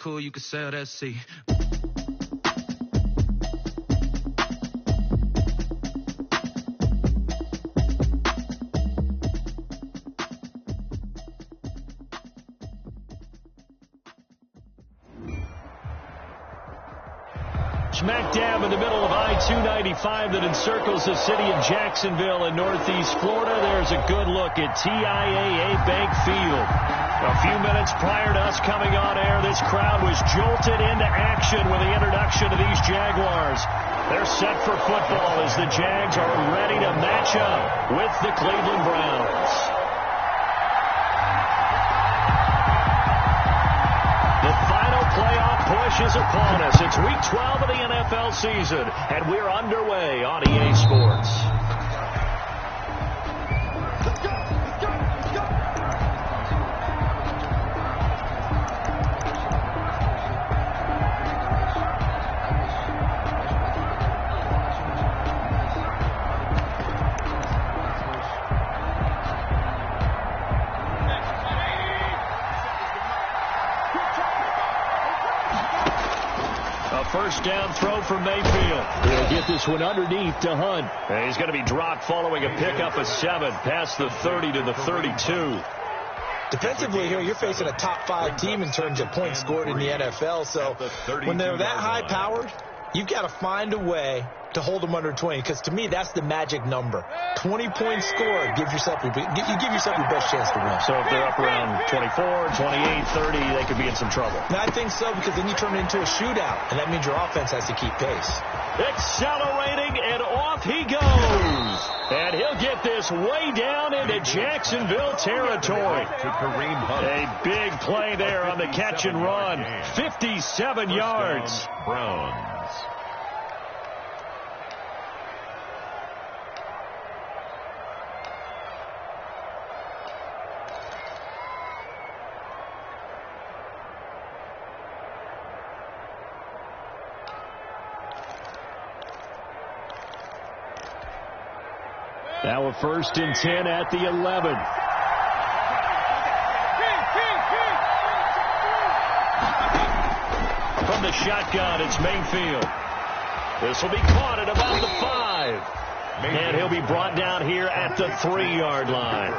cool, you could sail that sea. Smack dab in the middle of I-295 that encircles the city of Jacksonville in northeast Florida. There's a good look at TIAA Bank Field. A few minutes prior to us coming on air, this crowd was jolted into action with the introduction of these Jaguars. They're set for football as the Jags are ready to match up with the Cleveland Browns. The final playoff push is upon us. It's week 12 of the NFL season, and we're underway on EA Sports. First down throw for Mayfield. He'll get this one underneath to Hunt. And he's going to be dropped following a pickup of 7 past the 30 to the 32. Defensively here, you're facing a top 5 team in terms of points scored in the NFL. So when they're that high-powered, you've got to find a way to hold them under 20, because to me, that's the magic number. 20 points scored, you give yourself your best chance to win. So if they're up around 24, 28, 30, they could be in some trouble. And I think so, because then you turn it into a shootout, and that means your offense has to keep pace. Accelerating, and off he goes. And he'll get this way down into Jacksonville territory. A big play there on the catch and run. 57 yards. Browns. Now a 1st and 10 at the 11. From the shotgun, it's Mayfield. This will be caught at about the 5. And he'll be brought down here at the 3-yard line.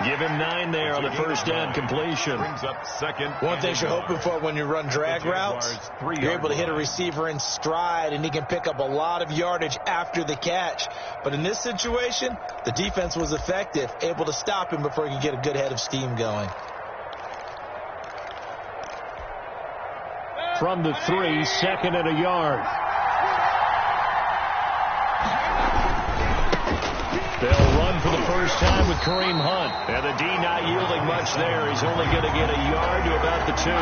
Give him 9 there on the first down completion. One thing you're hoping for when you run drag routes, you're able to hit a receiver in stride, and he can pick up a lot of yardage after the catch. But in this situation, the defense was effective, able to stop him before he could get a good head of steam going. From the 3, 2nd and a yard. They'll run for the first time with Kareem Hunt. And the D not yielding much there. He's only going to get a yard to about the 2.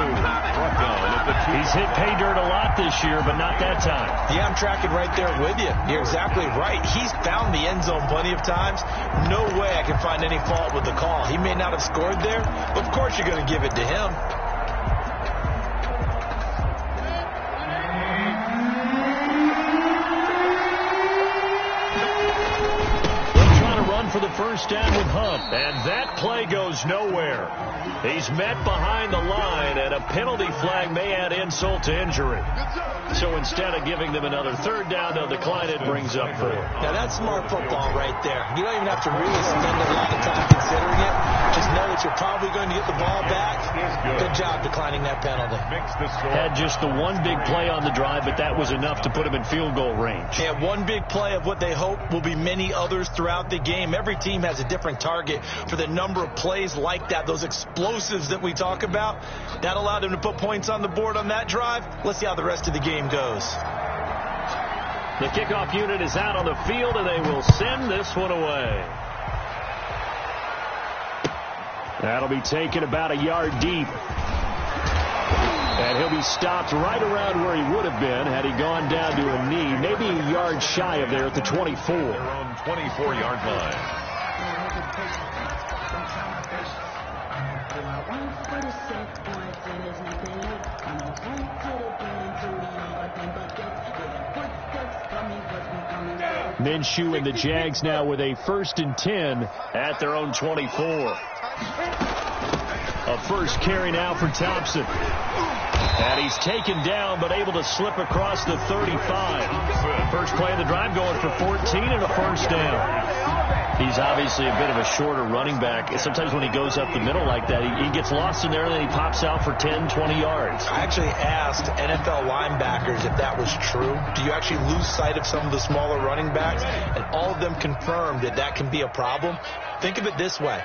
He's hit pay dirt a lot this year, but not that time. Yeah, I'm tracking right there with you. You're exactly right. He's found the end zone plenty of times. No way I can find any fault with the call. He may not have scored there, but of course you're going to give it to him. For the first down with Hunt, and that play goes nowhere. He's met behind the line, and a penalty flag may add insult to injury. So instead of giving them another 3rd down, they'll decline it. Brings up 4. Now that's smart football right there. You don't even have to really spend a lot of time considering it. Just know that you're probably going to get the ball back. Good job declining that penalty. Had just the one big play on the drive, but that was enough to put him in field goal range. Yeah, one big play of what they hope will be many others throughout the game. Every team has a different target for the number of plays like that, those explosives that we talk about. That allowed them to put points on the board on that drive. Let's see how the rest of the game goes. The kickoff unit is out on the field, and they will send this one away. That'll be taken about a yard deep. And he'll be stopped right around where he would have been had he gone down to a knee, maybe a yard shy of there at the 24. Their own 24-yard line. Minshew and the Jags now with a 1st and 10 at their own 24. A first carry now for Thompson. And he's taken down, but able to slip across the 35. First play of the drive going for 14 and a first down. He's obviously a bit of a shorter running back. Sometimes when he goes up the middle like that, he gets lost in there, and then he pops out for 10, 20 yards. I actually asked NFL linebackers if that was true. Do you actually lose sight of some of the smaller running backs? And all of them confirmed that that can be a problem. Think of it this way.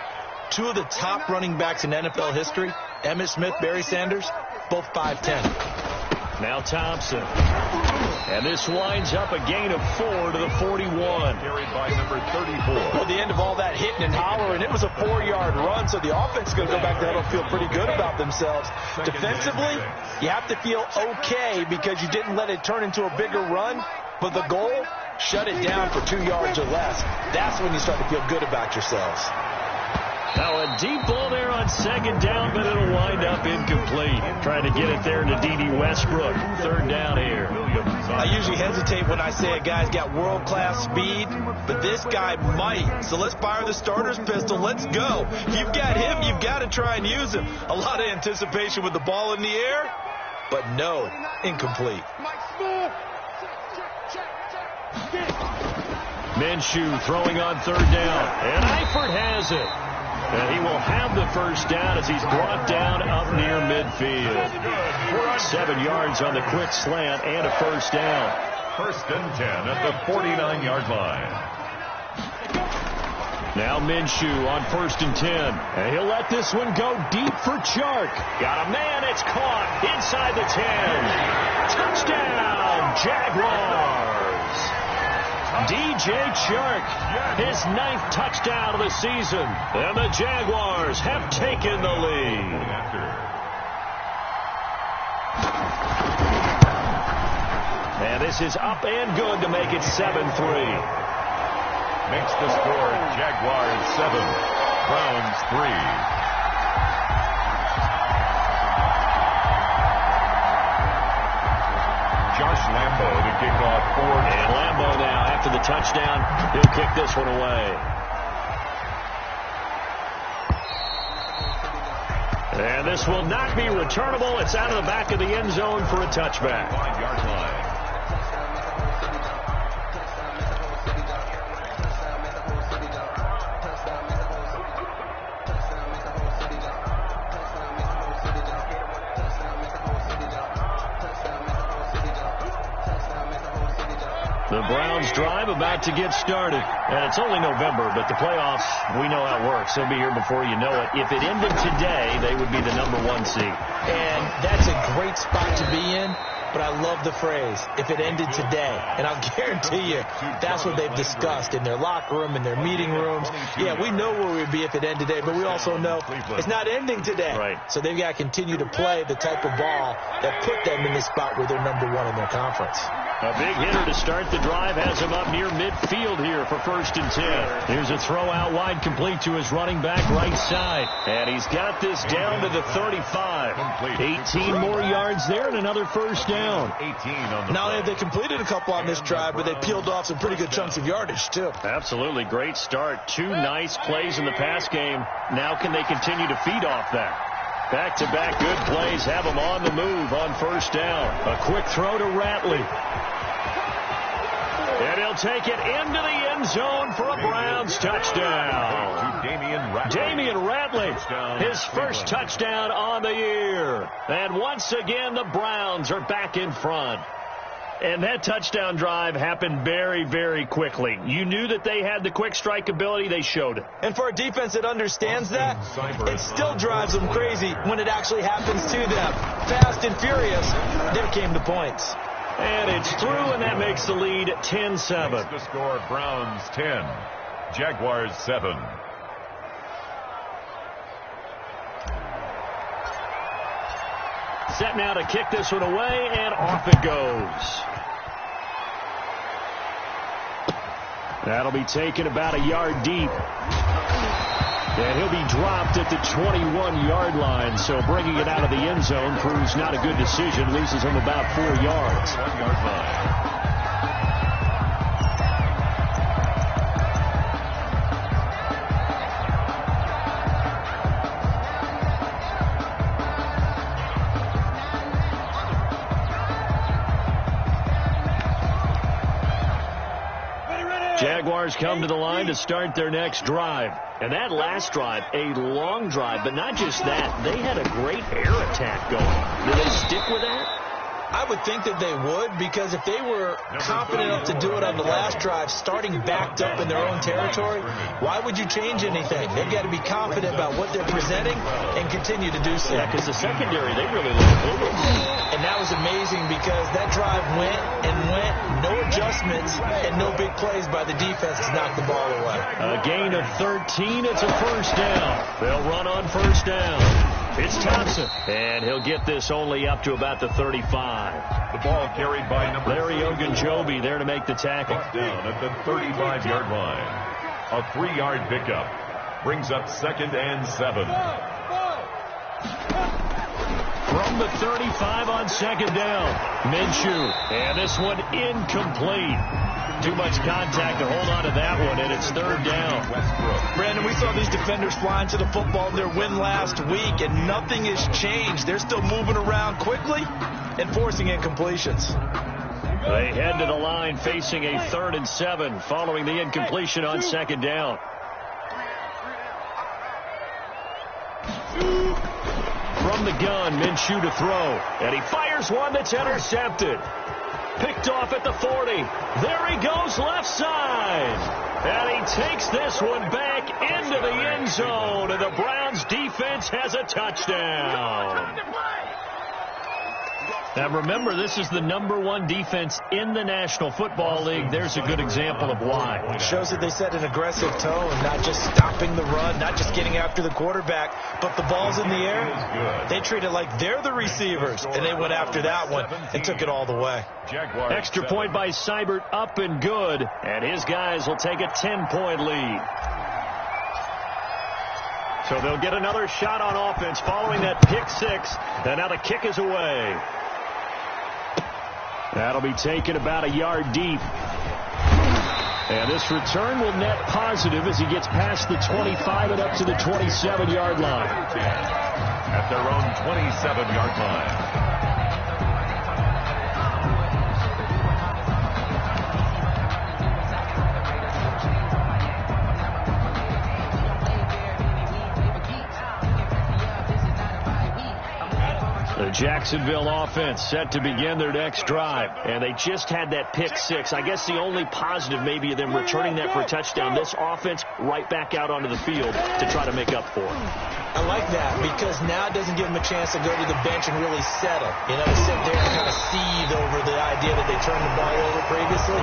Two of the top running backs in NFL history, Emmitt Smith, Barry Sanders, both 5'10". Now Thompson. And this winds up a gain of 4 to the 41. Carried by number 34. Well, the end of all that hitting and hollering, it was a 4-yard run, so the offense is going to go back there and feel pretty good about themselves. Defensively, you have to feel okay because you didn't let it turn into a bigger run, but the goal, shut it down for 2 yards or less. That's when you start to feel good about yourselves. Now a deep ball there on second down, but it'll wind up incomplete. Trying to get it there to D.D. Westbrook. Third down here. I usually hesitate when I say a guy's got world-class speed, but this guy might. So let's fire the starter's pistol. Let's go. You've got him. You've got to try and use him. A lot of anticipation with the ball in the air, but no, incomplete. Minshew throwing on third down. And Eifert has it. And he will have the first down as he's brought down up near midfield. 7 yards on the quick slant and a first down. First and 10 at the 49-yard line. Now Minshew on first and 10. And he'll let this one go deep for Chark. Got a man. It's caught inside the 10. Touchdown, Jaguars. DJ Chark, his 9th touchdown of the season. And the Jaguars have taken the lead. And this is up and good to make it 7-3. Makes the score Jaguars 7, Browns 3. Josh Lambo to kick off for. And Lambo now, after the touchdown, he'll kick this one away. And this will not be returnable. It's out of the back of the end zone for a touchback. 5-yard line. The Browns drive about to get started. And it's only November, but the playoffs, we know how it works. They'll be here before you know it. If it ended today, they would be the #1 seed. And that's a great spot to be in, but I love the phrase, if it ended today. And I'll guarantee you, that's what they've discussed in their locker room, in their meeting rooms. Yeah, we know where we'd be if it ended today, but we also know it's not ending today. Right. So they've got to continue to play the type of ball that put them in the spot where they're #1 in their conference. A big hitter to start the drive has him up near midfield here for first and 10. Here's a throw out wide complete to his running back right side. And he's got this down to the 35. 18 more yards there and another first down. 18 on the Not only have they completed a couple on this drive, but they peeled off some pretty good chunks of yardage, too. Absolutely great start. 2 nice plays in the pass game. Now can they continue to feed off that? Back-to-back good plays have them on the move on first down. A quick throw to Ratley. And he'll take it into the end zone for a Browns touchdown. Damian Ratley, his first touchdown on the year. And once again, the Browns are back in front. And that touchdown drive happened very, very quickly. You knew that they had the quick strike ability. They showed it. And for a defense that understands that, it still drives them crazy when it actually happens to them. Fast and furious, there came the points. And it's through, and that makes the lead 10-7. The score, Browns 10, Jaguars 7. Set now to kick this one away, and off it goes. That'll be taken about a yard deep. And he'll be dropped at the 21-yard line, so bringing it out of the end zone proves not a good decision. Loses him about 4 yards. 1-yard line. Jaguars come to the line to start their next drive. And that last drive, a long drive, but not just that. They had a great air attack going. Did they stick with that? I would think that they would, because if they were confident enough to do it on the last drive, starting backed up in their own territory, why would you change anything? They've got to be confident about what they're presenting and continue to do so. Yeah, because the secondary, they really looked over. And that was amazing, because that drive went and went, no adjustments, and no big plays by the defense to knock the ball away. A gain of 13, it's a first down. They'll run on first down. It's Thompson, and he'll get this only up to about the 35. The ball carried by number Larry Ogunjobi there to make the tackle. Down at the 35-yard line. A 3-yard pickup brings up 2nd and 7. From the 35 on 2nd down, Minshew, and this one incomplete. Too much contact to hold on to that one, and it's 3rd down. Brandon, we saw these defenders flying to the football in their win last week, and nothing has changed. They're still moving around quickly and forcing incompletions. They head to the line facing a 3rd and 7 following the incompletion on 2nd down. From the gun, Minshew to throw, and he fires one that's intercepted. Picked off at the 40. There he goes, left side. And he takes this one back into the end zone. And the Browns defense has a touchdown. Now remember, this is the #1 defense in the National Football League. There's a good example of why. It shows that they set an aggressive tone, not just stopping the run, not just getting after the quarterback, but the ball's in the air. They treat it like they're the receivers, and they went after that one and took it all the way. Extra point by Seibert, up and good, and his guys will take a 10-point lead. So they'll get another shot on offense following that pick 6, and now the kick is away. That'll be taken about a yard deep. And this return will net positive as he gets past the 25 and up to the 27-yard line. At their own 27-yard line. The Jacksonville offense set to begin their next drive. And they just had that pick 6. I guess the only positive maybe of them returning that for a touchdown. This offense right back out onto the field to try to make up for it. I like that, because now it doesn't give them a chance to go to the bench and really settle. You know, to sit there and kind of seethe over the idea that they turned the ball over previously.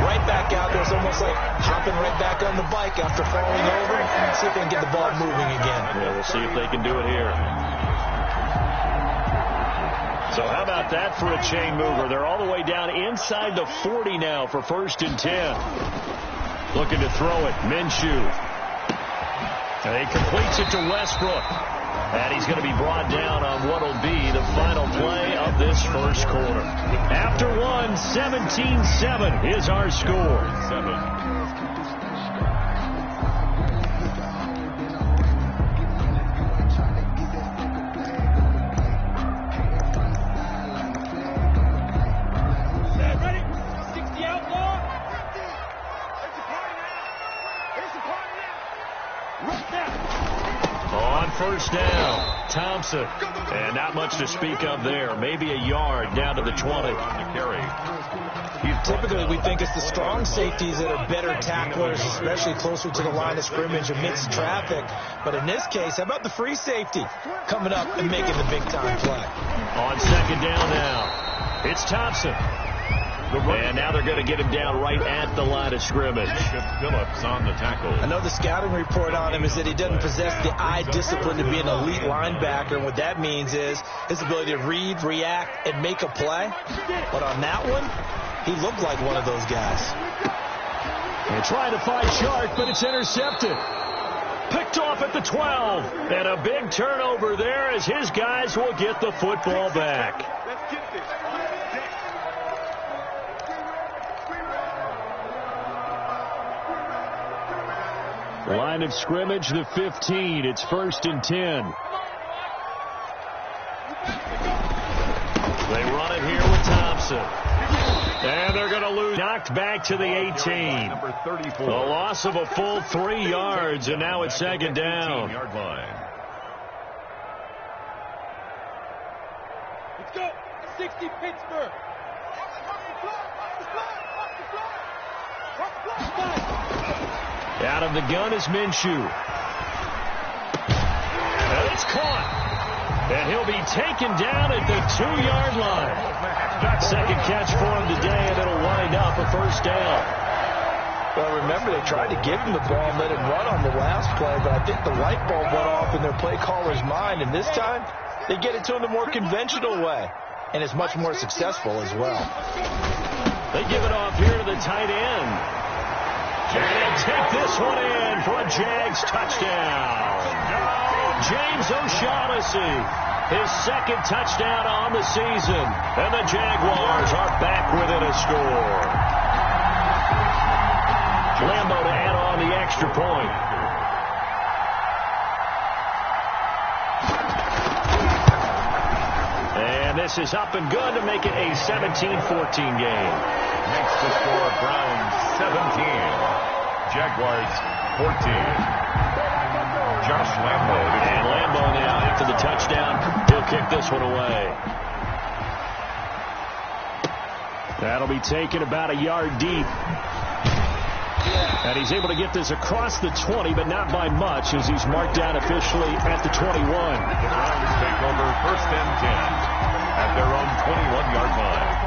Right back out there. It's almost like hopping right back on the bike after falling over. See if they can get the ball moving again. Yeah, we'll see if they can do it here. So how about that for a chain mover? They're all the way down inside the 40 now for 1st and 10. Looking to throw it. Minshew. And he completes it to Westbrook. And he's going to be brought down on what will be the final play of this first quarter. After one, 17-7 is our score. 7. First down, Thompson. And not much to speak of there. Maybe a yard down to the 20. Typically, we think it's the strong safeties that are better tacklers, especially closer to the line of scrimmage amidst traffic. But in this case, how about the free safety coming up and making the big-time play? On 2nd down now, it's Thompson. And now they're going to get him down right at the line of scrimmage. Phillips on the tackle. I know the scouting report on him is that he doesn't possess the eye discipline to be an elite linebacker. And what that means is his ability to read, react, and make a play. But on that one, he looked like one of those guys. And trying to find Shark, but it's intercepted. Picked off at the 12. And a big turnover there as his guys will get the football back. Line of scrimmage, the 15. It's 1st and 10. They run it here with Thompson. And they're going to lose. Knocked back to the 18. Number 34. A loss of a full 3 yards, and now it's second down. 18-yard line. Let's go. 60 Pittsburgh. Out of the gun is Minshew. And it's caught. And he'll be taken down at the 2-yard line. Second catch for him today, and it'll wind up a first down. Well, remember, they tried to give him the ball and let him run on the last play, but I think the light bulb went off in their play caller's mind, and this time they get it to him the more conventional way, and it's much more successful as well. They give it off here to the tight end. And they'll take this one in for a Jags touchdown. James O'Shaughnessy, his second touchdown on the season. And the Jaguars are back within a score. Lambo to add on the extra point. And this is up and good to make it a 17-14 game. Makes the score Browns 17. Jaguars 14. Josh Lambo. And Lambo now after the touchdown. He'll kick this one away. That'll be taken about a yard deep. And he's able to get this across the 20, but not by much as he's marked down officially at the 21. The Browns take over first and 10 at their own 21-yard line.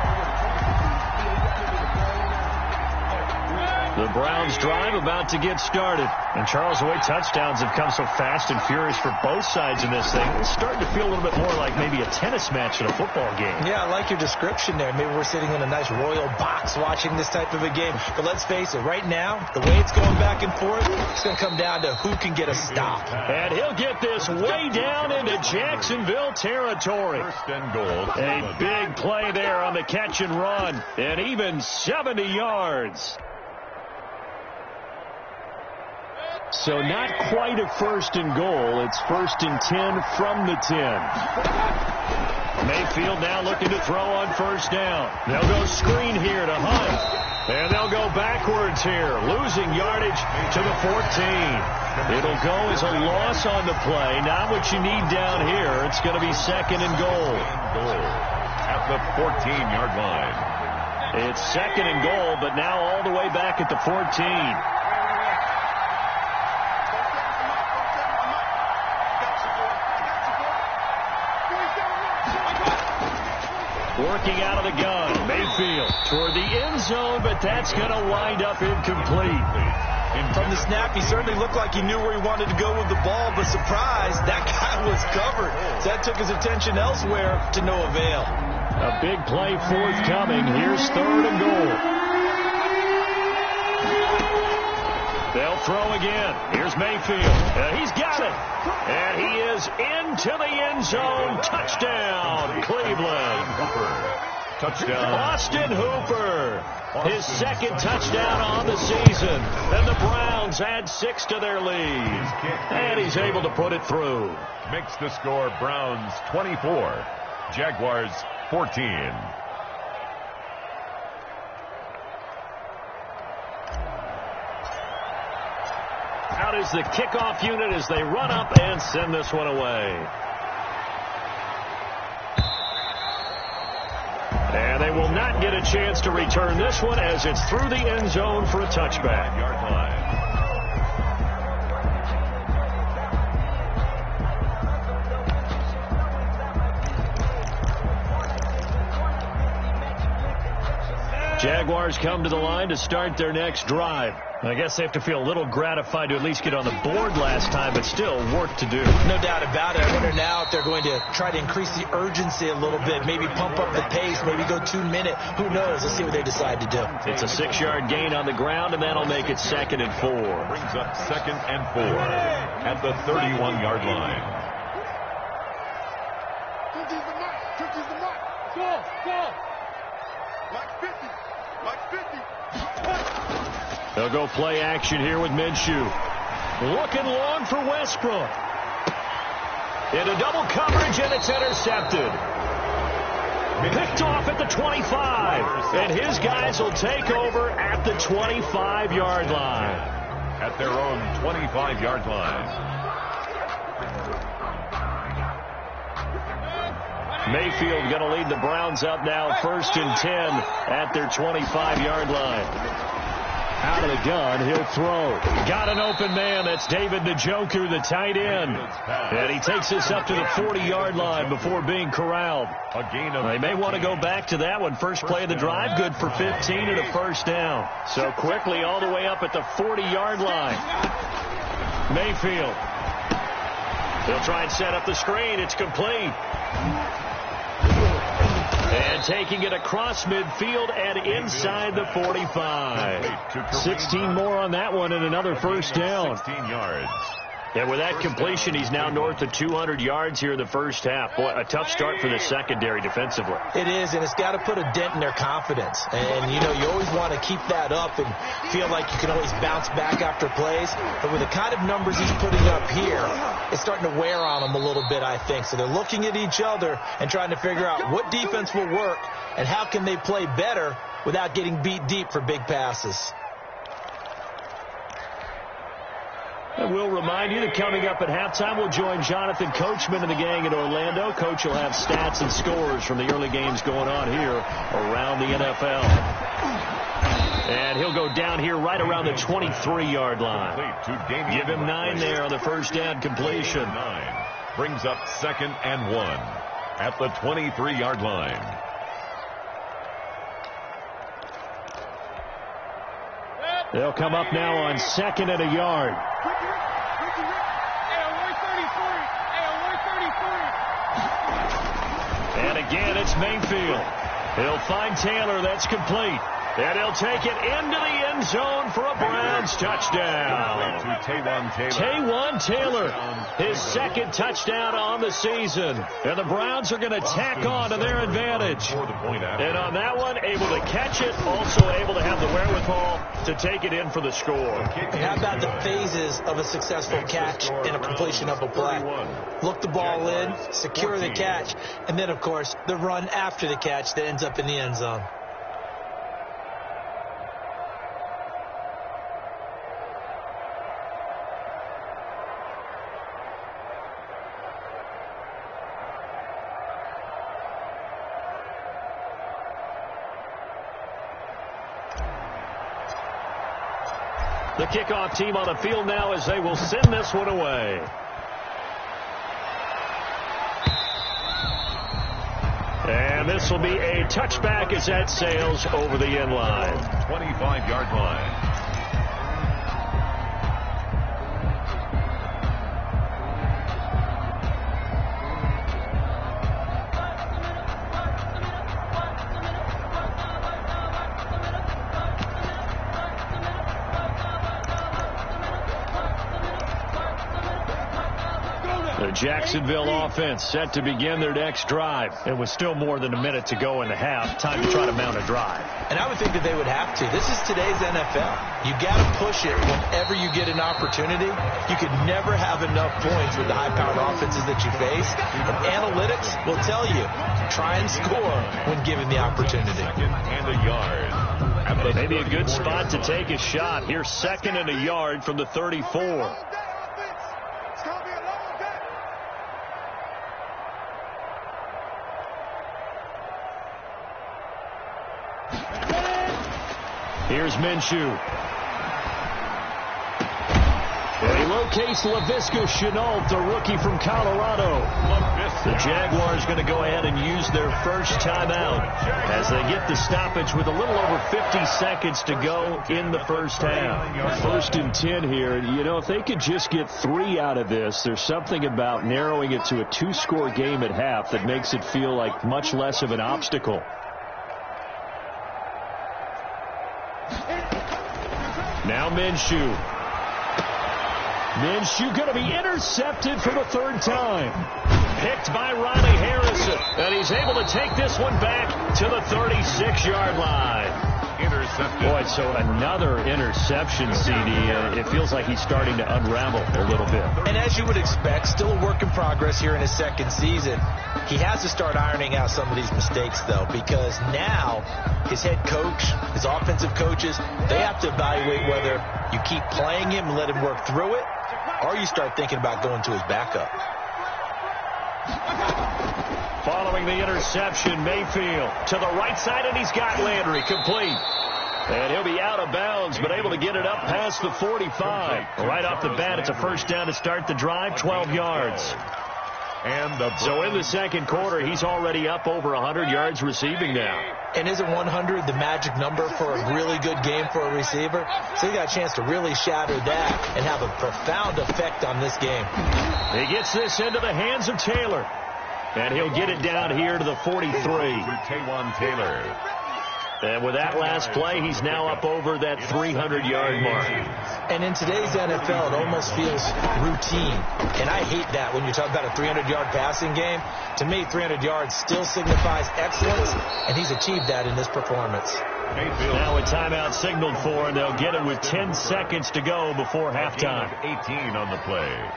The Browns drive about to get started. And Charles, the way touchdowns have come so fast and furious for both sides in this thing, it's starting to feel a little bit more like maybe a tennis match in a football game. Yeah, I like your description there. Maybe we're sitting in a nice royal box watching this type of a game. But let's face it, right now, the way it's going back and forth, it's going to come down to who can get a stop. And he'll get this way down into Jacksonville territory. First and goal. A big play there on the catch and run. And even 70 yards. So not quite a first and goal. It's first and 10 from the 10. Mayfield now looking to throw on first down. They'll go screen here to Hunt. And they'll go backwards here, losing yardage to the 14. It'll go as a loss on the play. Not what you need down here. It's going to be second and goal. At the 14-yard line. It's second and goal, but now all the way back at the 14. Working out of the gun, Mayfield toward the end zone, but that's going to wind up incomplete. From the snap, he certainly looked like he knew where he wanted to go with the ball, but surprise, that guy was covered. So that took his attention elsewhere to no avail. A big play forthcoming. Here's third and goal. They'll throw again. Here's Mayfield. He's got it. And he is into the end zone. Touchdown, Cleveland. Touchdown. Austin Hooper. His second touchdown on the season. And the Browns add 6 to their lead. And he's able to put it through. Makes the score Browns 24. Jaguars 14. Out is the kickoff unit as they run up and send this one away. And they will not get a chance to return this one as it's through the end zone for a touchback. Yard line. Jaguars come to the line to start their next drive. I guess they have to feel a little gratified to at least get on the board last time, but still work to do. No doubt about it. I wonder now if they're going to try to increase the urgency a little bit, maybe pump up the pace, maybe go 2-minute. Who knows? Let's see what they decide to do. It's a 6-yard gain on the ground, and that'll make it second and 4. Brings up second and 4 at the 31-yard line. They'll go play action here with Minshew. Looking long for Westbrook. Into double coverage, and it's intercepted. Picked off at the 25. And his guys will take over at the 25-yard line. At their own 25-yard line. Mayfield going to lead the Browns up now, 1st and 10 at their 25-yard line. Out of the gun, he'll throw. Got an open man. That's David Njoku, the tight end. And he takes us up to the 40-yard line before being corralled. They may want to go back to that one. First play of the drive, good for 15 and a first down. So quickly all the way up at the 40-yard line. Mayfield. They'll try and set up the screen. It's complete. And taking it across midfield and inside the 45. 16 more on that one and another first down. 16 yards. And with that completion, he's now north of 200 yards here in the first half. Boy, a tough start for the secondary defensively. It is, and it's got to put a dent in their confidence. And, you know, you always want to keep that up and feel like you can always bounce back after plays. But with the kind of numbers he's putting up here, it's starting to wear on them a little bit, I think. So they're looking at each other and trying to figure out what defense will work and how can they play better without getting beat deep for big passes. And we'll remind you that coming up at halftime, we'll join Jonathan Coachman and the gang in Orlando. Coach will have stats and scores from the early games going on here around the NFL. And he'll go down here right around the 23-yard line. Give him 9 there on the first down completion. 9 brings up 2nd and 1 at the 23-yard line. They'll come up now on 2nd and a yard. And again, it's Mayfield. He'll find Taylor. That's complete. And he'll take it into the end zone for a Browns touchdown. Taywan Taylor, his 2nd touchdown on the season. And the Browns are going to tack on to their advantage. And on that one, able to catch it, also able to have the wherewithal to take it in for the score. And how about the phases of a successful catch and a completion of a play? Look the ball in, secure the catch, and then, of course, the run after the catch that ends up in the end zone. The kickoff team on the field now as they will send this one away. And this will be a touchback as that sails over the end line. 25-yard line. The Jacksonville offense set to begin their next drive. And with still more than a minute to go in the half, time to try to mount a drive. And I would think that they would have to. This is today's NFL. You got to push it whenever you get an opportunity. You could never have enough points with the high-powered offenses that you face. And analytics will tell you, try and score when given the opportunity. 2nd and a yard. Maybe a good spot to take a shot. Here's 2nd and a yard from the 34. Here's Minshew. And he locates Laviska Shenault, the rookie from Colorado. The Jaguars going to go ahead and use their first timeout as they get the stoppage with a little over 50 seconds to go in the first half. 1st and 10 here. You know, if they could just get 3 out of this, there's something about narrowing it to a 2-score game at half that makes it feel like much less of an obstacle. Now Minshew. Minshew going to be intercepted for the 3rd time. Picked by Riley Harrison. And he's able to take this one back to the 36-yard line. Intercepted. Boy, so another interception, CD. It feels like he's starting to unravel a little bit. And as you would expect, still a work in progress here in his second season. He has to start ironing out some of these mistakes, though, because now his head coach, his offensive coaches, they have to evaluate whether you keep playing him and let him work through it, or you start thinking about going to his backup. Following the interception, Mayfield to the right side, and he's got Landry complete. And he'll be out of bounds, but able to get it up past the 45. Right off the bat, it's a first down to start the drive, 12 yards. So in the second quarter, he's already up over 100 yards receiving now. And isn't 100 the magic number for a really good game for a receiver? So he got a chance to really shatter that and have a profound effect on this game. He gets this into the hands of Taylor. And he'll get it down here to the 43. Taywan Taylor. And with that last play, he's now up over that 300-yard mark. And in today's NFL, it almost feels routine. And I hate that when you talk about a 300-yard passing game. To me, 300 yards still signifies excellence, and he's achieved that in this performance. Now a timeout signaled for, and they'll get it with 10 seconds to go before halftime. 18 on the play.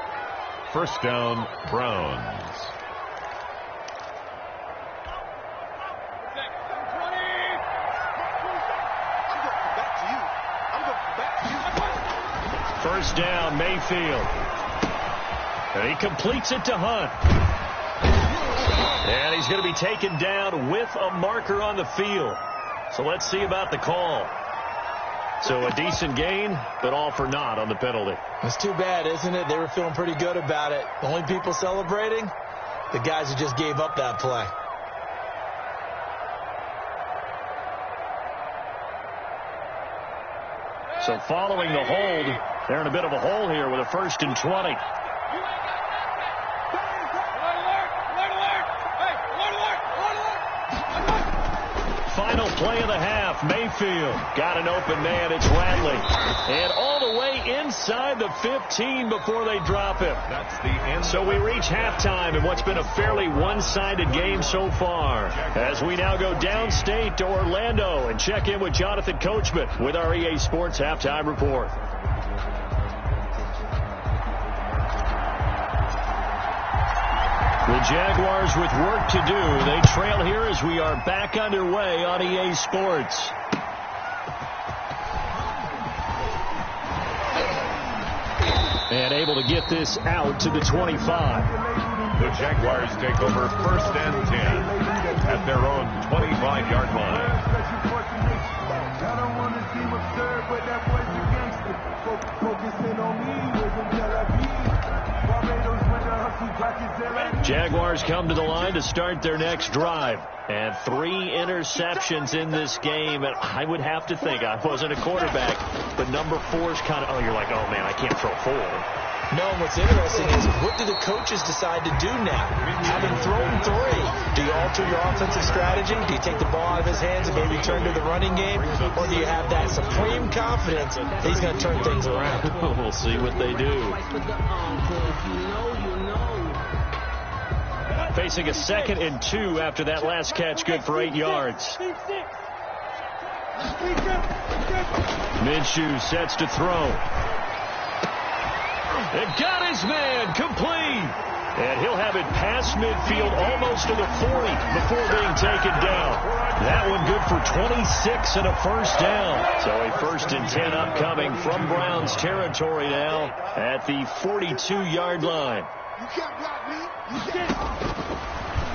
First down, Browns. First down, Mayfield. And he completes it to Hunt. And he's going to be taken down with a marker on the field. So let's see about the call. So a decent gain, but all for naught on the penalty. It's too bad, isn't it? They were feeling pretty good about it. The only people celebrating, the guys who just gave up that play. So following the hold, they're in a bit of a hole here with a 1st and 20. Final play of the half. Mayfield got an open man. It's Radley. And all the way inside the 15 before they drop him. That's the end. So we reach halftime in what's been a fairly one-sided game so far. As we now go downstate to Orlando and check in with Jonathan Coachman with our EA Sports Halftime Report. The Jaguars with work to do. They trail here as we are back underway on EA Sports. And able to get this out to the 25. The Jaguars take over 1st and 10 at their own 25-yard line. I don't want to seem absurd, but that boy's a gangster. Focusing on me wasn't Tel Aviv. Barbados with the hustle brackets Tel Aviv. Jaguars come to the line to start their next drive. And 3 interceptions in this game. And I would have to think, I wasn't a quarterback, but number 4's kind of, oh, you're like, oh, man, I can't throw 4. No, and what's interesting is, what do the coaches decide to do now? Having thrown 3, do you alter your offensive strategy? Do you take the ball out of his hands and maybe turn to the running game? Or do you have that supreme confidence that he's going to turn things around? We'll see what they do. Facing a 2nd and 2 after that last catch, good for 8 yards. Minshew sets to throw. And got his man complete. And he'll have it past midfield almost to the 40 before being taken down. That one good for 26 and a first down. So a 1st and 10 upcoming from Browns territory now at the 42-yard line.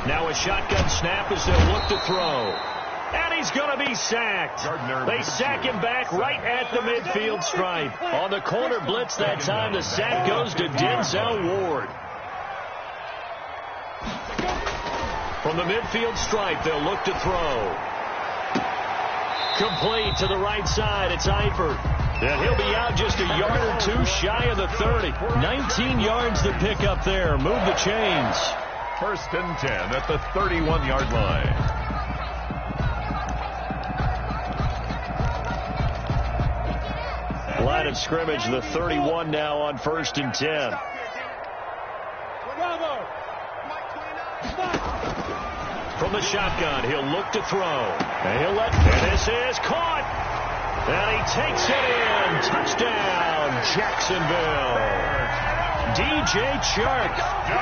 Now a shotgun snap as they'll look to throw. And he's going to be sacked. They sack him back right at the midfield stripe. On the corner blitz that time, the sack goes to Denzel Ward. From the midfield stripe, they'll look to throw. Complete to the right side. It's Eifert. And he'll be out just a yard or 2 shy of the 30. 19 yards to pick up there. Move the chains. 1st and 10 at the 31-yard line. Line of scrimmage, the 31 now on 1st and 10. from the shotgun. He'll look to throw. And this is caught. And he takes it in. Touchdown, Jacksonville. DJ Chark,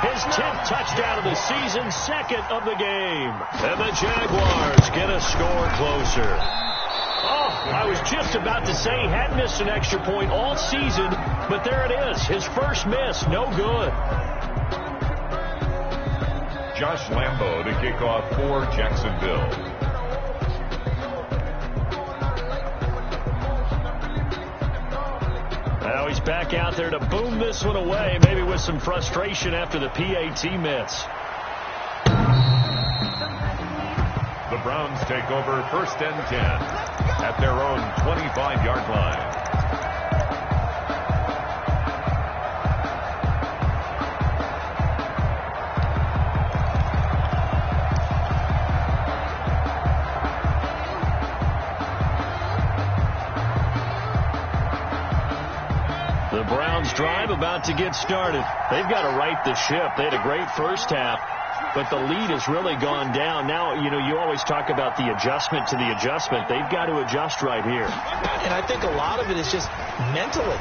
his 10th touchdown of the season, 2nd of the game. And the Jaguars get a score closer. Oh, I was just about to say he hadn't missed an extra point all season, but there it is. His first miss, no good. Josh Lambo to kick off for Jacksonville. Now he's back out there to boom this one away, maybe with some frustration after the PAT miss. The Browns take over 1st and 10 at their own 25-yard line. The Browns drive about to get started. They've got to right the ship. They had a great first half, but the lead has really gone down. Now, you always talk about the adjustment to the adjustment. They've got to adjust right here. And I think a lot of it is just mentally.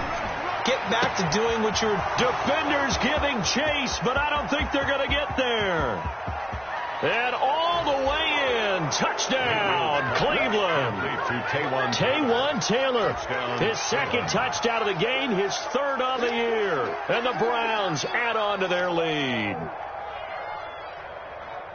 Get back to doing what you're... Defenders giving chase, but I don't think they're going to get there. And all the way in. Touchdown, Cleveland. Taywan Taylor. His 2nd touchdown of the game, his 3rd on the year. And the Browns add on to their lead.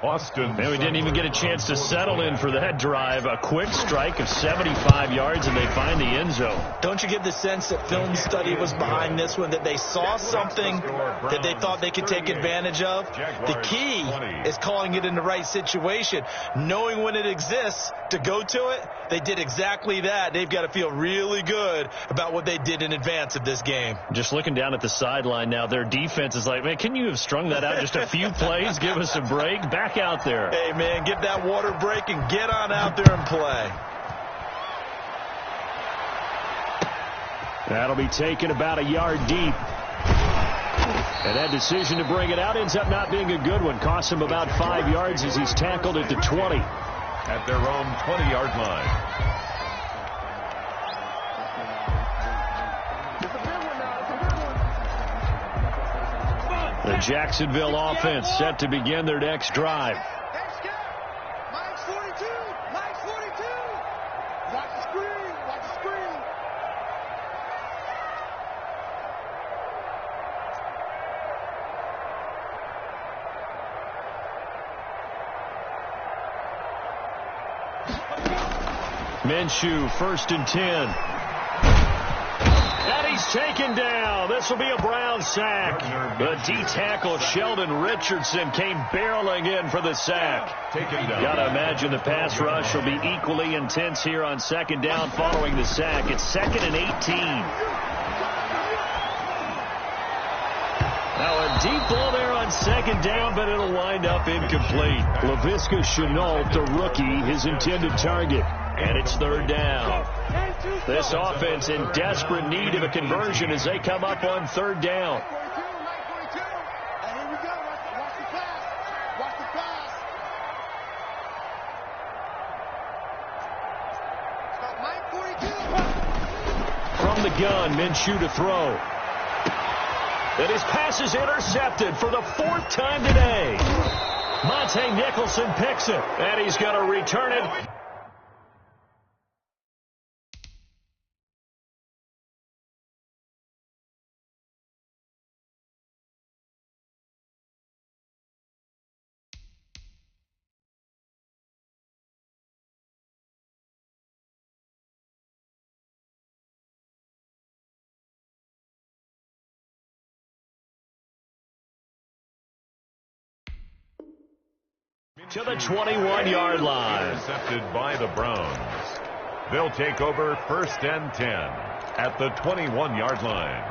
Austin. And we didn't even get a chance to settle in for that drive. A quick strike of 75 yards, and they find the end zone. Don't you get the sense that film study was behind this one, that they saw something that they thought they could take advantage of? The key is calling it in the right situation, knowing when it exists to go to it. They did exactly that. They've got to feel really good about what they did in advance of this game. Just looking down at the sideline now, their defense is like, man, can you have strung that out just a few plays? Give us a break. Back out there. Hey, man, get that water break and get on out there and play. That'll be taken about a yard deep. And that decision to bring it out ends up not being a good one. Costs him about 5 yards as he's tackled at the 20. At their own 20-yard line. The Jacksonville offense set to begin their next drive. Mike's 42. Mike's 42. Watch the screen. Watch the screen. Minshew, 1st and 10. And he's taken down. This will be a Brown sack. The D-tackle Sheldon Richardson came barreling in for the sack. Got to imagine the pass rush will be equally intense here on 2nd down following the sack. It's 2nd and 18. Now a deep ball there on 2nd down, but it'll wind up incomplete. Laviska Shenault, the rookie, his intended target. And it's 3rd down. This offense in desperate need of a conversion as they come up on 3rd down. From the gun, Minshew to throw. And his pass is intercepted for the 4th time today. Monte Nicholson picks it, and he's going to return it. To the 21-yard line. Intercepted by the Browns. They'll take over 1st and 10 at the 21-yard line.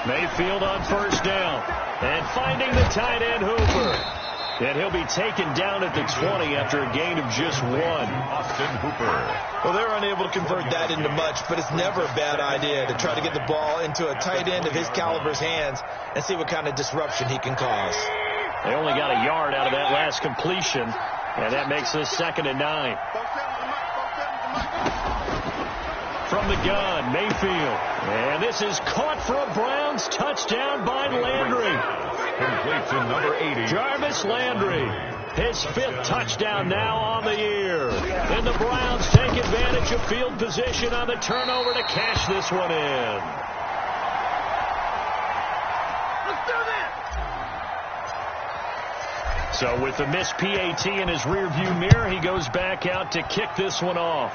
Mayfield on 1st down. And finding the tight end Hooper. And he'll be taken down at the 20 after a gain of just 1. Austin Hooper. Well, they're unable to convert that into much, but it's never a bad idea to try to get the ball into a tight end of his caliber's hands and see what kind of disruption he can cause. They only got a yard out of that last completion, and that makes this 2nd and 9. From the gun, Mayfield. And this is caught for a Browns touchdown by Landry. Complete to number 80. Jarvis Landry. His 5th touchdown now on the year. And the Browns take advantage of field position on the turnover to cash this one in. Let's do this! So with the missed PAT in his rearview mirror, he goes back out to kick this one off.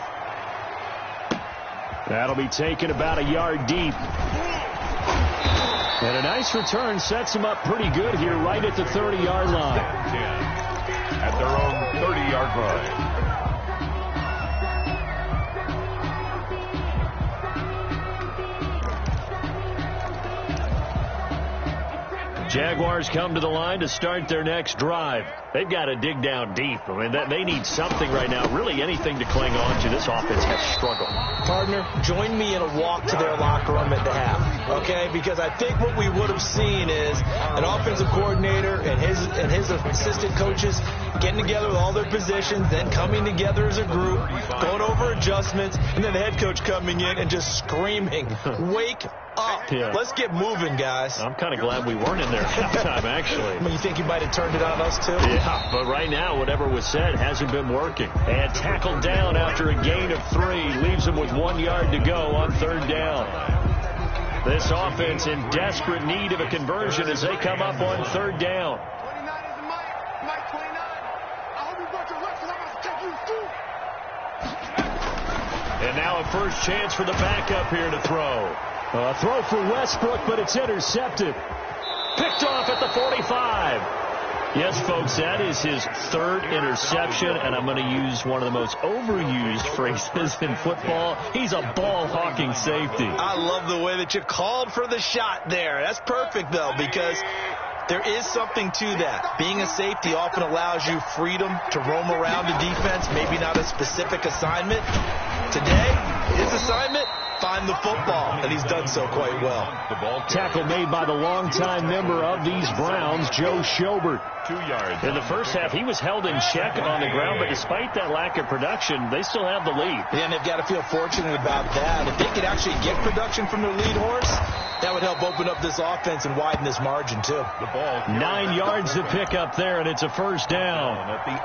That'll be taken about a yard deep. And a nice return sets him up pretty good here right at the 30-yard line. 10 at their own 30-yard line. Jaguars come to the line to start their next drive. They've got to dig down deep. I mean, they need something right now, really anything to cling on to. This offense has struggled. Partner, join me in a walk to their locker room at the half, okay? Because I think what we would have seen is an offensive coordinator and his assistant coaches getting together with all their positions, then coming together as a group, going over adjustments, and then the head coach coming in and just screaming, "Wake up. Yeah. Let's get moving, guys." I'm kind of glad we weren't in there at halftime, actually. I mean, you think he might have turned it on us, too? Yeah, but right now, whatever was said hasn't been working. And tackled down after a gain of 3. Leaves him with 1 yard to go on 3rd down. This offense in desperate need of a conversion as they come up on 3rd down. 29 is the Mike. Mike 29. I hope you brought your left because I'm going to take you through. And now a first chance for the backup here to throw. A throw for Westbrook, but it's intercepted. Picked off at the 45. Yes, folks, that is his 3rd interception, and I'm going to use one of the most overused phrases in football. He's a ball-hawking safety. I love the way that you called for the shot there. That's perfect, though, because there is something to that. Being a safety often allows you freedom to roam around the defense, maybe not a specific assignment. Today, his assignment, find the football, and he's done so quite well. Tackle made by the longtime member of these Browns, Joe Schobert. 2 yards. In the first half, he was held in check on the ground, but despite that lack of production, they still have the lead. Yeah, and they've got to feel fortunate about that. If they could actually get production from their lead horse, that would help open up this offense and widen this margin, too. The ball 9 yards to pick up there, and it's a first down.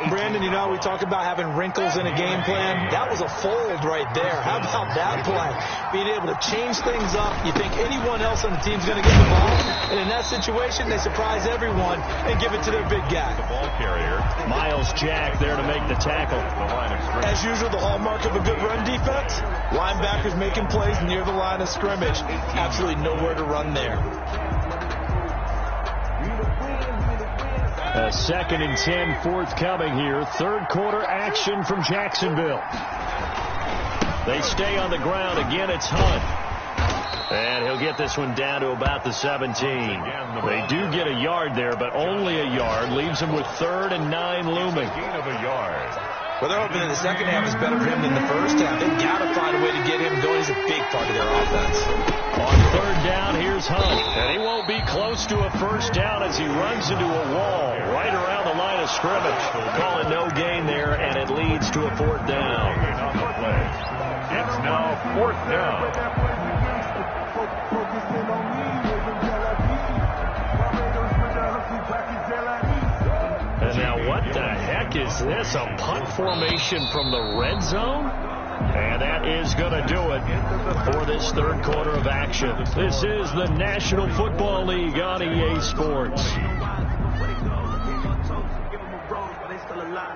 Brandon, you know, we talk about having wrinkles in a game plan. That was a fold right there. How about that play? Being able to change things up. You think anyone else on the team's going to get the ball, and in that situation, they surprise everyone and give it to their big guy. The ball carrier. Miles Jack there to make the tackle. The line of scrimmage. As usual, the hallmark of a good run defense, linebackers making plays near the line of scrimmage. Absolutely nowhere to run there. A 2nd and 10 forthcoming here. 3rd quarter action from Jacksonville. They stay on the ground. Again, it's Hunt. And he'll get this one down to about the 17. They do get a yard there, but only a yard. Leaves him with 3rd and 9 looming. Gain of a yard. Well, they're hoping that the second half is better for him than the first half. They've got to find a way to get him going. He's a big part of their offense. On 3rd down, here's Hunt. And he won't be close to a first down as he runs into a wall right around the line of scrimmage. Calling no gain there, and it leads to a 4th down. On the play. It's now 4th down. And now what the heck is this? A punt formation from the red zone? And that is going to do it for this 3rd quarter of action. This is the National Football League on EA Sports.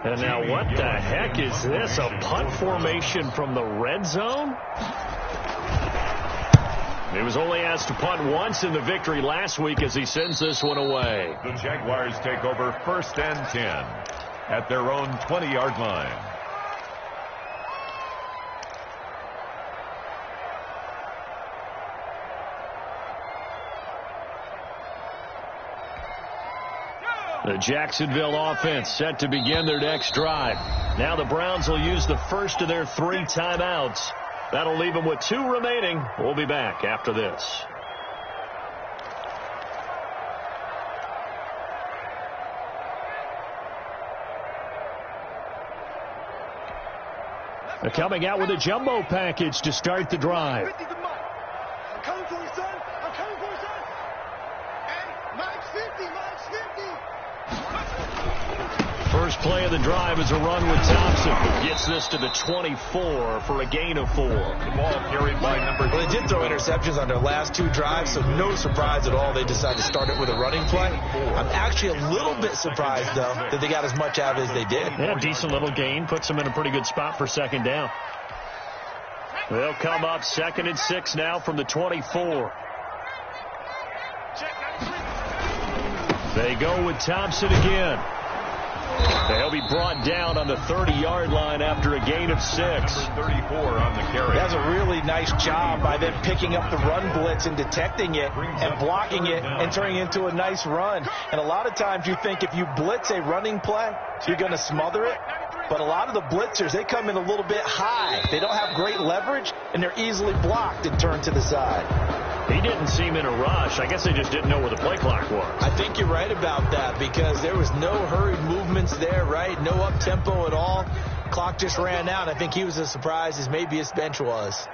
And now what the heck is this? A punt formation from the red zone? He was only asked to punt once in the victory last week as he sends this one away. The Jaguars take over 1st and 10 at their own 20-yard line. The Jacksonville offense set to begin their next drive. Now the Browns will use the first of their 3 timeouts. That'll leave them with 2 remaining. We'll be back after this. They're coming out with a jumbo package to start the drive. I'm coming for you, son. I'm coming for you, son. Hey, Mike's 50, Mike's 50. First play of the drive is a run with Thompson. Gets this to the 24 for a gain of 4. The ball carried by number 2. Well, they did throw interceptions on their last 2 drives, so no surprise at all they decided to start it with a running play. I'm actually a little bit surprised, though, that they got as much out as they did. Yeah, decent little gain. Puts them in a pretty good spot for second down. They'll come up 2nd and 6 now from the 24. They go with Thompson again. They'll be brought down on the 30-yard line after a gain of 6. 34 on the carry. That's a really nice job by them picking up the run blitz and detecting it and blocking it and turning it into a nice run. And a lot of times you think if you blitz a running play, you're going to smother it. But a lot of the blitzers, they come in a little bit high. They don't have great leverage, and they're easily blocked and turned to the side. He didn't seem in a rush. I guess they just didn't know where the play clock was. I think you're right about that because there was no hurried movements there, right? No up-tempo at all. Clock just ran out. I think he was as surprised as maybe his bench was.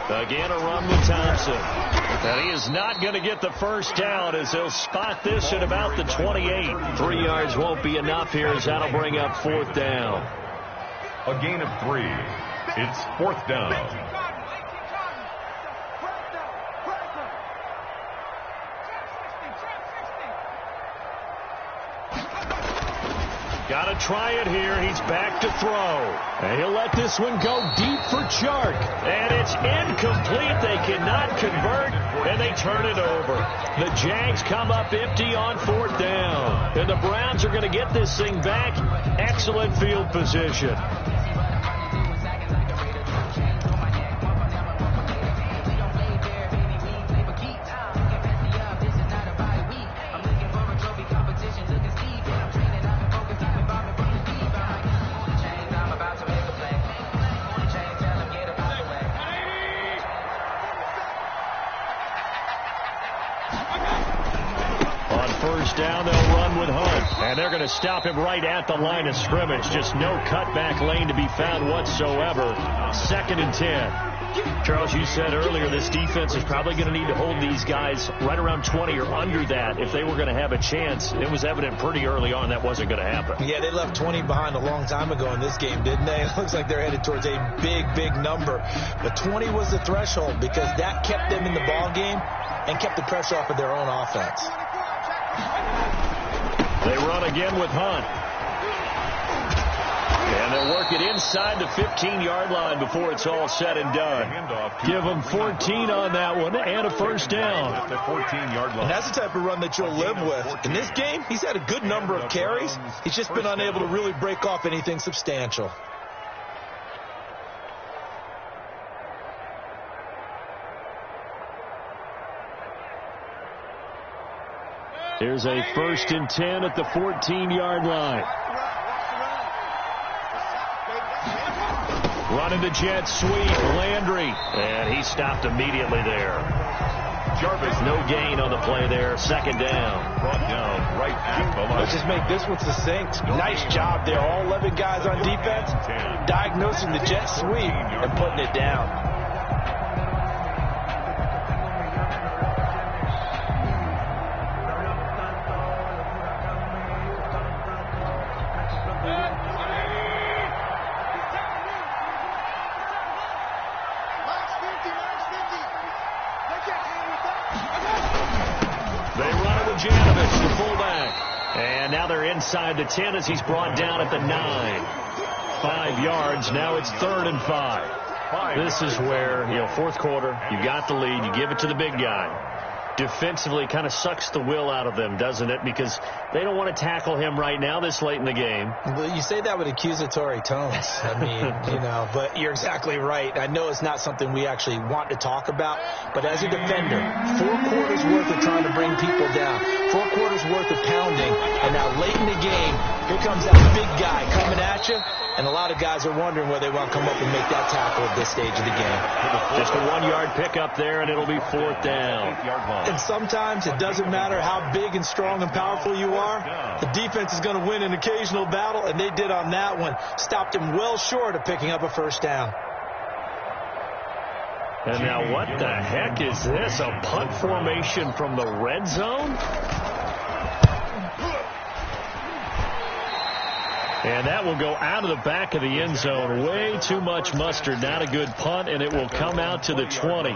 Again, a run with Thompson. And he is not going to get the first down as they'll spot this at about the 28. 3 yards won't be enough here as that'll bring up 4th down. A gain of 3. It's 4th down. Got to try it here. He's back to throw. And he'll let this one go deep for Chark. And it's incomplete. They cannot convert, and they turn it over. The Jags come up empty on 4th down. And the Browns are going to get this thing back. Excellent field position. Down, they'll run with Hunt, and they're going to stop him right at the line of scrimmage. Just no cutback lane to be found whatsoever. 2nd and 10. Charles, you said earlier this defense is probably going to need to hold these guys right around 20 or under that if they were going to have a chance. It was evident pretty early on that wasn't going to happen. Yeah, they left 20 behind a long time ago in this game, didn't they? It looks like they're headed towards a big, big number. But 20 was the threshold because that kept them in the ball game and kept the pressure off of their own offense. They run again with Hunt. And they'll work it inside the 15-yard line before it's all said and done. Give them 14 on that one and a first down. At the 14-yard line. And that's the type of run that you'll live with. In this game, he's had a good number of carries. He's just been unable to really break off anything substantial. Here's a 1st and 10 at the 14-yard line. Running the jet sweep, Landry. And he stopped immediately there. Jarvis, no gain on the play there. 2nd down. Brought down right at the line. Let's just make this one succinct. Nice job there. All 11 guys on defense diagnosing the jet sweep and putting it down. Inside the 10 as he's brought down at the 9. 5 yards. Now it's 3rd and 5. This is where, 4th quarter, you got the lead. You give it to the big guy. Defensively kind of sucks the will out of them, doesn't it? Because they don't want to tackle him right now this late in the game. Well, you say that with accusatory tones. I mean, but you're exactly right. I know it's not something we actually want to talk about, but as a defender, 4 quarters worth of trying to bring people down, 4 quarters worth of pounding, and now late in the game, here comes that big guy coming at you, and a lot of guys are wondering whether they want to come up and make that tackle at this stage of the game. Just a 1-yard pickup there, and it'll be 4th down. And sometimes it doesn't matter how big and strong and powerful you are. The defense is going to win an occasional battle, and they did on that one. Stopped him well short of picking up a first down. And now what the heck is this? A punt formation from the red zone? And that will go out of the back of the end zone. Way too much mustard. Not a good punt, and it will come out to the 20.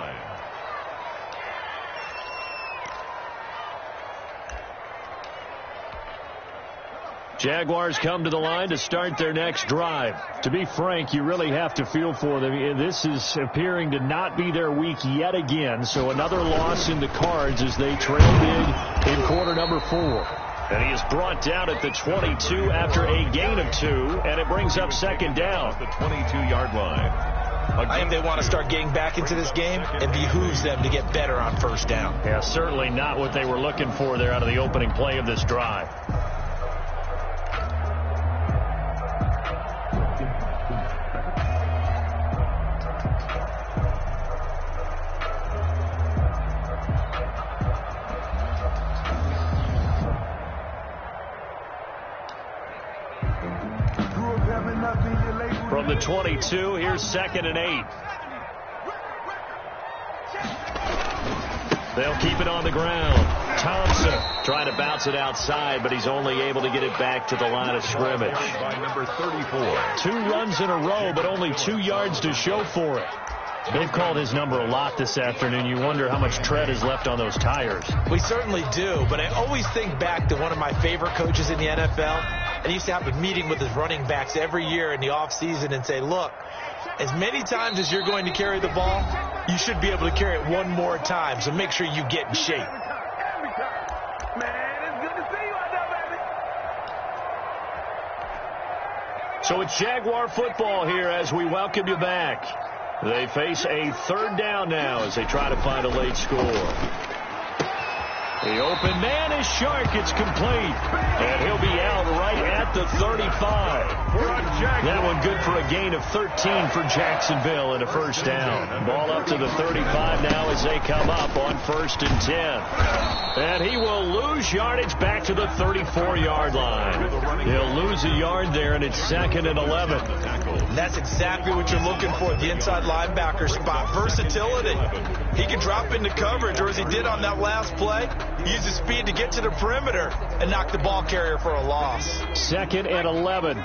Jaguars come to the line to start their next drive. To be frank, you really have to feel for them. This is appearing to not be their week yet again. So another loss in the cards as they trail big in quarter number 4. And he is brought down at the 22 after a gain of 2, and it brings up 2nd down. The 22-yard line. I think they want to start getting back into this game. It behooves them to get better on first down. Yeah, certainly not what they were looking for there out of the opening play of this drive. From the 22, here's 2nd and 8. They'll keep it on the ground. Thompson trying to bounce it outside, but he's only able to get it back to the line of scrimmage. By number 34. 2 runs in a row, but only 2 yards to show for it. They've called his number a lot this afternoon. You wonder how much tread is left on those tires. We certainly do, but I always think back to one of my favorite coaches in the NFL. And he used to have a meeting with his running backs every year in the offseason and say, look, as many times as you're going to carry the ball, you should be able to carry it one more time, so make sure you get in shape. So it's Jaguar football here as we welcome you back. They face a 3rd down now as they try to find a late score. The open man is Shark. It's complete. And he'll be out right at the 35. That one good for a gain of 13 for Jacksonville and a first down. Ball up to the 35 now as they come up on 1st and 10. And he will lose yardage back to the 34-yard line. He'll lose a yard there, and it's 2nd and 11. And that's exactly what you're looking for at the inside linebacker spot. Versatility. He can drop into coverage, or as he did on that last play, use his speed to get to the perimeter and knock the ball carrier for a loss. 2nd and 11.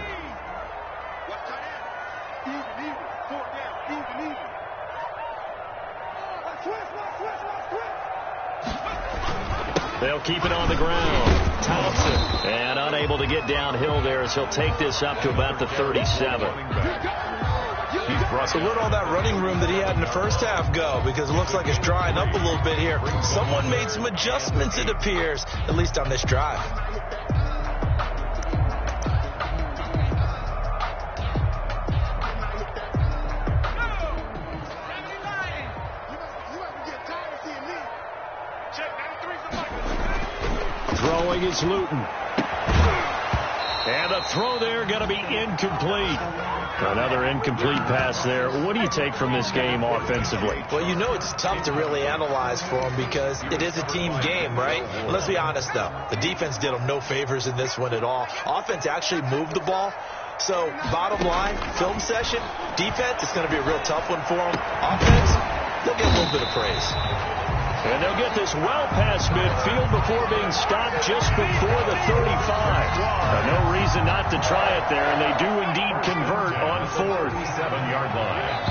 They'll keep it on the ground. Thompson. And unable to get downhill there as he'll take this up to about the 37. So where'd all that running room that he had in the first half go? Because it looks like it's drying up a little bit here. Someone made some adjustments, it appears, at least on this drive. Throwing is Luton. And the throw there going to be incomplete. Another incomplete pass there. What do you take from this game offensively? Well, you know it's tough to really analyze for them because it is a team game, right? Let's be honest, though. The defense did them no favors in this one at all. Offense actually moved the ball. So, bottom line, film session, defense, it's going to be a real tough one for them. Offense, they'll get a little bit of praise. And they'll get this well past midfield before being stopped just before the 35. No reason not to try it there, and they do indeed convert on 4th. 7-yard line.